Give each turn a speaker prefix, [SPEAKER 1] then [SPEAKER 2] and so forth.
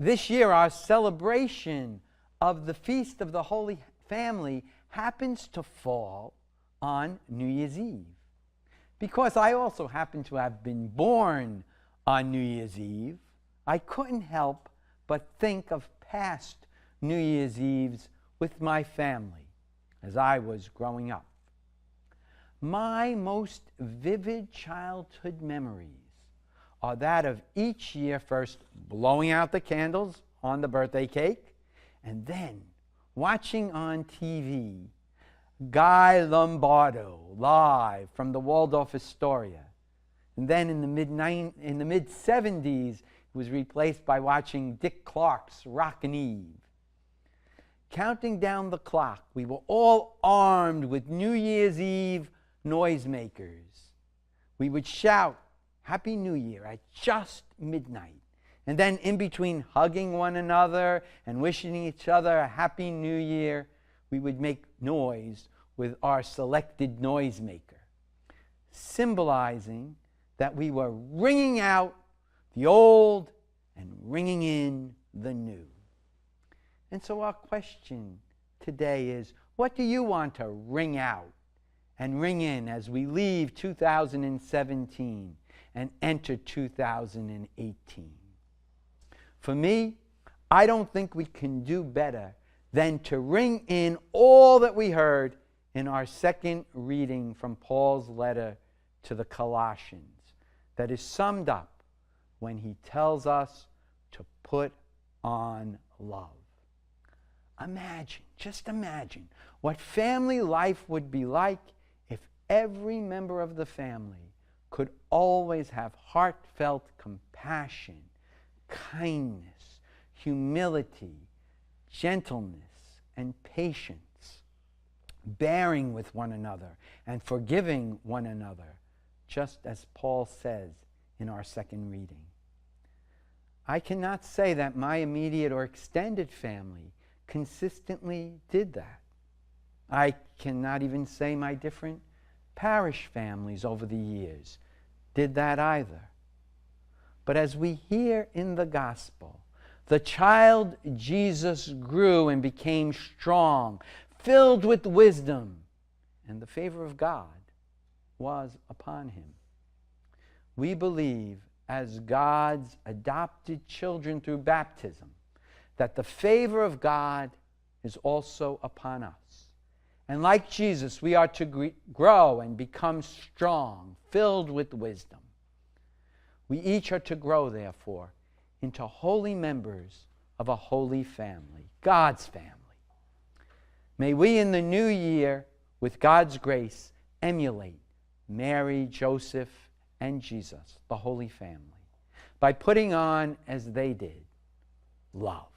[SPEAKER 1] This year, our celebration of the Feast of the Holy Family happens to fall on New Year's Eve. Because I also happen to have been born on New Year's Eve, I couldn't help but think of past New Year's Eves with my family as I was growing up. My most vivid childhood memories are that of each year first blowing out the candles on the birthday cake and then watching on TV Guy Lombardo live from the Waldorf Astoria. And then in the mid-70s, it was replaced by watching Dick Clark's Rockin' Eve. Counting down the clock, we were all armed with New Year's Eve noisemakers. We would shout Happy New Year at just midnight. And then in between hugging one another and wishing each other a Happy New Year, we would make noise with our selected noisemaker, symbolizing that we were ringing out the old and ringing in the new. And so our question today is, what do you want to ring out and ring in as we leave 2017 and enter 2018? For me, I don't think we can do better than to ring in all that we heard in our second reading from Paul's letter to the Colossians that is summed up when he tells us to put on love. Imagine, just imagine, what family life would be like if every member of the family could always have heartfelt compassion, kindness, humility, gentleness, and patience, bearing with one another and forgiving one another, just as Paul says in our second reading. I cannot say that my immediate or extended family consistently did that. I cannot even say my different parish families over the years did that either. But as we hear in the gospel, the child Jesus grew and became strong, filled with wisdom, and the favor of God was upon him. We believe, as God's adopted children through baptism, that the favor of God is also upon us. And like Jesus, we are to grow and become strong, filled with wisdom. We each are to grow, therefore, into holy members of a holy family, God's family. May we in the new year, with God's grace, emulate Mary, Joseph, and Jesus, the Holy Family, by putting on, as they did, love.